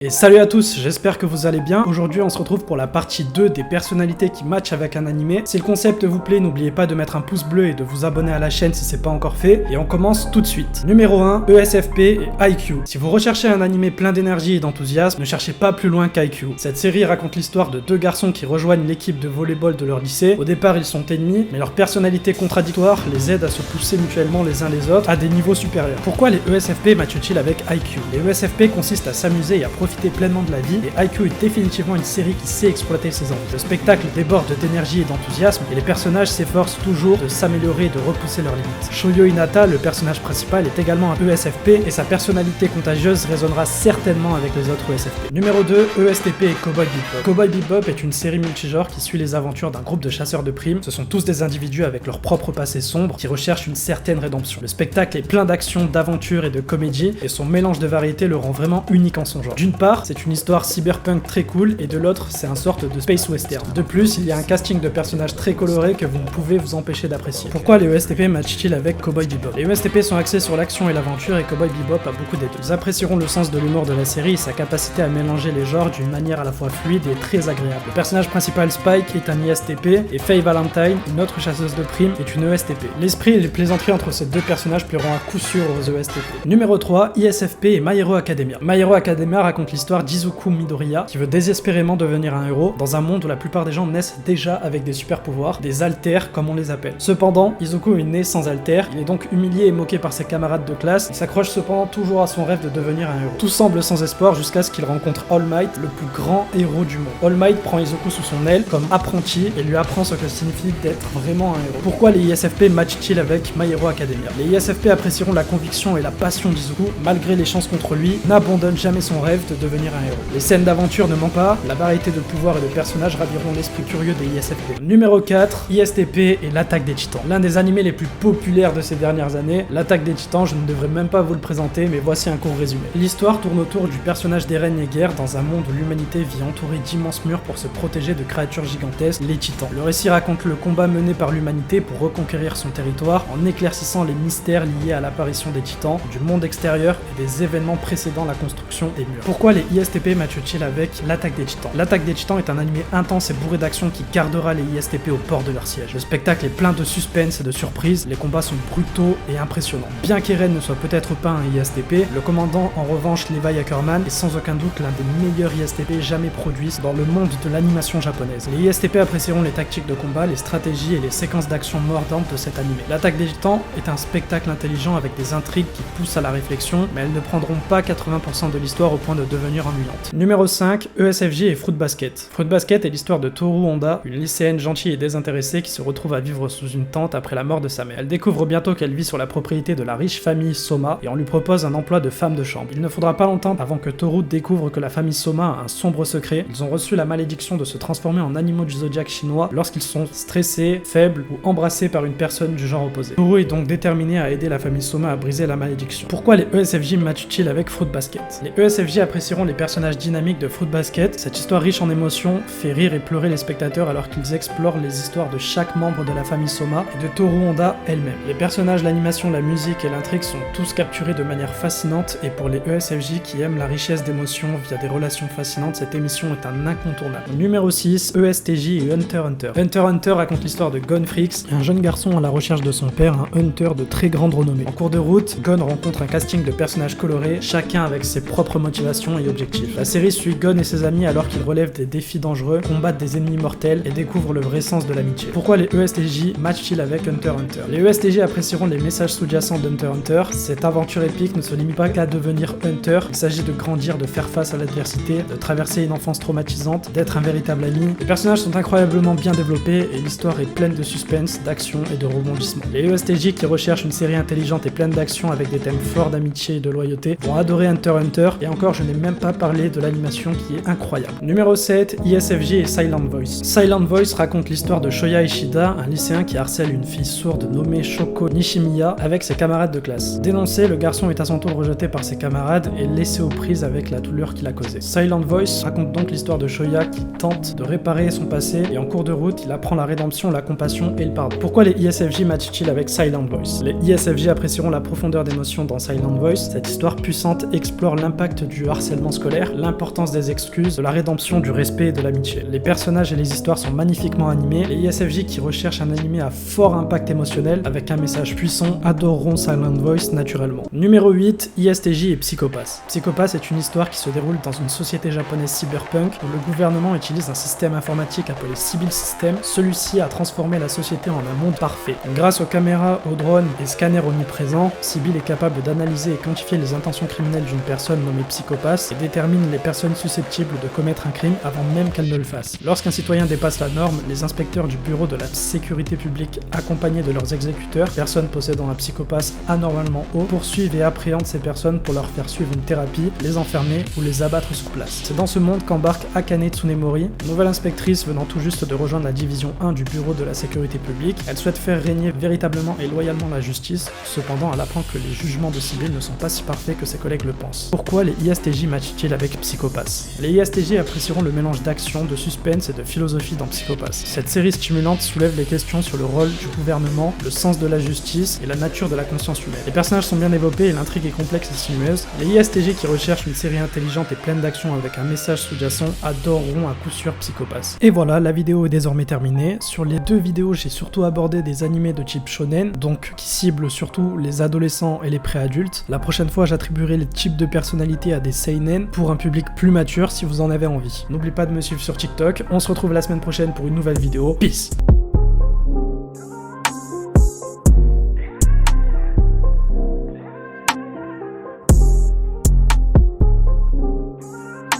Et salut à tous, j'espère que vous allez bien. Aujourd'hui on se retrouve pour la partie 2 des personnalités qui matchent avec un animé. Si le concept vous plaît, n'oubliez pas de mettre un pouce bleu et de vous abonner à la chaîne si c'est pas encore fait. Et on commence tout de suite. Numéro 1, ESFP et IQ. Si vous recherchez un animé plein d'énergie et d'enthousiasme, ne cherchez pas plus loin qu'IQ. Cette série raconte l'histoire de deux garçons qui rejoignent l'équipe de volleyball de leur lycée. Au départ ils sont ennemis, mais leurs personnalités contradictoires les aident à se pousser mutuellement les uns les autres à des niveaux supérieurs. Pourquoi les ESFP matchent-ils avec IQ? Les ESFP consistent à s'amuser et à profiter pleinement de la vie, et IQ est définitivement une série qui sait exploiter ses envies. Le spectacle déborde d'énergie et d'enthousiasme, et les personnages s'efforcent toujours de s'améliorer et de repousser leurs limites. Shoyo Hinata, le personnage principal, est également un ESFP, et sa personnalité contagieuse résonnera certainement avec les autres ESFP. Numéro 2, ESTP et Cowboy Bebop. Cowboy Bebop est une série multigenre qui suit les aventures d'un groupe de chasseurs de primes. Ce sont tous des individus avec leur propre passé sombre qui recherchent une certaine rédemption. Le spectacle est plein d'action, d'aventure et de comédie, et son mélange de variétés le rend vraiment unique en son genre. D'une part, c'est une histoire cyberpunk très cool, et de l'autre, c'est un sorte de space western. De plus, il y a un casting de personnages très colorés que vous ne pouvez vous empêcher d'apprécier. Pourquoi les ESTP matchent-ils avec Cowboy Bebop? Les ESTP sont axés sur l'action et l'aventure, et Cowboy Bebop a beaucoup des deux. Vous apprécieront le sens de l'humour de la série et sa capacité à mélanger les genres d'une manière à la fois fluide et très agréable. Le personnage principal Spike est un ISTP, et Faye Valentine, une autre chasseuse de primes, est une ESTP. L'esprit et les plaisanteries entre ces deux personnages plairont à coup sûr aux ESTP. Numéro 3, ISFP et My Hero Academia. My Hero Academia raconte l'histoire d'Izuku Midoriya, qui veut désespérément devenir un héros dans un monde où la plupart des gens naissent déjà avec des super pouvoirs, des alters comme on les appelle. Cependant, Izuku est né sans alters, il est donc humilié et moqué par ses camarades de classe, il s'accroche cependant toujours à son rêve de devenir un héros. Tout semble sans espoir jusqu'à ce qu'il rencontre All Might, le plus grand héros du monde. All Might prend Izuku sous son aile comme apprenti et lui apprend ce que signifie d'être vraiment un héros. Pourquoi les ISFP matchent-ils avec My Hero Academia? Les ISFP apprécieront la conviction et la passion d'Izuku, malgré les chances contre lui, n'abandonne jamais son rêve de devenir un héros. Les scènes d'aventure ne manquent pas, la variété de pouvoirs et de personnages raviront l'esprit curieux des ISFP. Numéro 4, ISTP et l'attaque des titans. L'un des animés les plus populaires de ces dernières années, l'attaque des titans, je ne devrais même pas vous le présenter, mais voici un court résumé. L'histoire tourne autour du personnage d'Eren Yeager dans un monde où l'humanité vit entourée d'immenses murs pour se protéger de créatures gigantesques, les titans. Le récit raconte le combat mené par l'humanité pour reconquérir son territoire en éclaircissant les mystères liés à l'apparition des titans, du monde extérieur et des événements précédant la construction des murs. Pourquoi les ISTP matchent-ils avec l'attaque des titans? L'attaque des titans est un animé intense et bourré d'action qui gardera les ISTP au port de leur siège. Le spectacle est plein de suspense et de surprises, les combats sont brutaux et impressionnants. Bien qu'Eren ne soit peut-être pas un ISTP, le commandant en revanche Levi Ackerman est sans aucun doute l'un des meilleurs ISTP jamais produits dans le monde de l'animation japonaise. Les ISTP apprécieront les tactiques de combat, les stratégies et les séquences d'action mordantes de cet animé. L'attaque des titans est un spectacle intelligent avec des intrigues qui poussent à la réflexion, mais elles ne prendront pas 80% de l'histoire au point de devenir ennuyantes. Numéro 5, ESFJ et Fruit Basket. Fruit Basket est l'histoire de Toru Honda, une lycéenne gentille et désintéressée qui se retrouve à vivre sous une tente après la mort de sa mère. Elle découvre bientôt qu'elle vit sur la propriété de la riche famille Soma et on lui propose un emploi de femme de chambre. Il ne faudra pas longtemps avant que Toru découvre que la famille Soma a un sombre secret. Ils ont reçu la malédiction de se transformer en animaux du zodiaque chinois lorsqu'ils sont stressés, faibles ou embrassés par une personne du genre opposé. Toru est donc déterminé à aider la famille Soma à briser la malédiction. Pourquoi les ESFJ matchent-ils avec Fruit Basket? Les ESFJ apprécieront les personnages dynamiques de Fruit Basket. Cette histoire riche en émotions fait rire et pleurer les spectateurs alors qu'ils explorent les histoires de chaque membre de la famille Soma et de Toru Honda elle-même. Les personnages, l'animation, la musique et l'intrigue sont tous capturés de manière fascinante, et pour les ESFJ qui aiment la richesse d'émotions via des relations fascinantes, cette émission est un incontournable. Numéro 6, ESTJ et Hunter x Hunter. Hunter x Hunter raconte l'histoire de Gon Freaks, un jeune garçon à la recherche de son père, un hunter de très grande renommée. En cours de route, Gon rencontre un casting de personnages colorés, chacun avec ses propres motivations et objectifs. La série suit Gon et ses amis alors qu'ils relèvent des défis dangereux, combattent des ennemis mortels et découvrent le vrai sens de l'amitié. Pourquoi les ESTJ matchent-ils avec Hunter x Hunter? Les ESTJ apprécieront les messages sous-jacents d'Hunter x Hunter. Cette aventure épique ne se limite pas qu'à devenir Hunter, il s'agit de grandir, de faire face à l'adversité, de traverser une enfance traumatisante, d'être un véritable ami. Les personnages sont incroyablement bien développés et l'histoire est pleine de suspense, d'action et de rebondissements. Les ESTJ qui recherchent une série intelligente et pleine d'action avec des thèmes forts d'amitié et de loyauté vont adorer Hunter x Hunter, et encore je n'ai même pas parlé de l'animation qui est incroyable. Numéro 7, ISFJ et Silent Voice. Silent Voice raconte l'histoire de Shoya Ishida, un lycéen qui harcèle une fille sourde nommée Shoko Nishimiya avec ses camarades de classe. Dénoncé, le garçon est à son tour rejeté par ses camarades et laissé aux prises avec la douleur qu'il a causée. Silent Voice raconte donc l'histoire de Shoya qui tente de réparer son passé, et en cours de route, il apprend la rédemption, la compassion et le pardon. Pourquoi les ISFJ matchent-ils avec Silent Voice? Les ISFJ apprécieront la profondeur d'émotion dans Silent Voice. Cette histoire puissante explore l'impact du harcèlement harcèlement scolaire, l'importance des excuses, de la rédemption, du respect et de l'amitié. Les personnages et les histoires sont magnifiquement animés. Les ISFJ qui recherchent un animé à fort impact émotionnel avec un message puissant adoreront Silent Voice naturellement. Numéro 8, ISTJ et Psycho-Pass. Psycho-Pass est une histoire qui se déroule dans une société japonaise cyberpunk où le gouvernement utilise un système informatique appelé Sibyl System. Celui-ci a transformé la société en un monde parfait. Grâce aux caméras, aux drones et scanners omniprésents, Sibyl est capable d'analyser et quantifier les intentions criminelles d'une personne nommée Psycho-Pass et détermine les personnes susceptibles de commettre un crime avant même qu'elles ne le fassent. Lorsqu'un citoyen dépasse la norme, les inspecteurs du bureau de la sécurité publique, accompagnés de leurs exécuteurs, personnes possédant un Psycho-Pass anormalement haut, poursuivent et appréhendent ces personnes pour leur faire suivre une thérapie, les enfermer ou les abattre sur place. C'est dans ce monde qu'embarque Akane Tsunemori, nouvelle inspectrice venant tout juste de rejoindre la division 1 du bureau de la sécurité publique. Elle souhaite faire régner véritablement et loyalement la justice, cependant elle apprend que les jugements de Sibyl ne sont pas si parfaits que ses collègues le pensent. Pourquoi les ISTJ matchent-ils avec Psycho-Pass? Les ISTJ apprécieront le mélange d'action, de suspense et de philosophie dans Psycho-Pass. Cette série stimulante soulève les questions sur le rôle du gouvernement, le sens de la justice et la nature de la conscience humaine. Les personnages sont bien développés et l'intrigue est complexe et sinueuse. Les ISTJ qui recherchent une série intelligente et pleine d'action avec un message sous-jacent adoreront à coup sûr Psycho-Pass. Et voilà, la vidéo est désormais terminée. Sur les deux vidéos, j'ai surtout abordé des animés de type shonen, donc qui ciblent surtout les adolescents et les préadultes. La prochaine fois, j'attribuerai les types de personnalités à des seinen pour un public plus mature si vous en avez envie. N'oublie pas de me suivre sur TikTok. On se retrouve la semaine prochaine pour une nouvelle vidéo. Peace!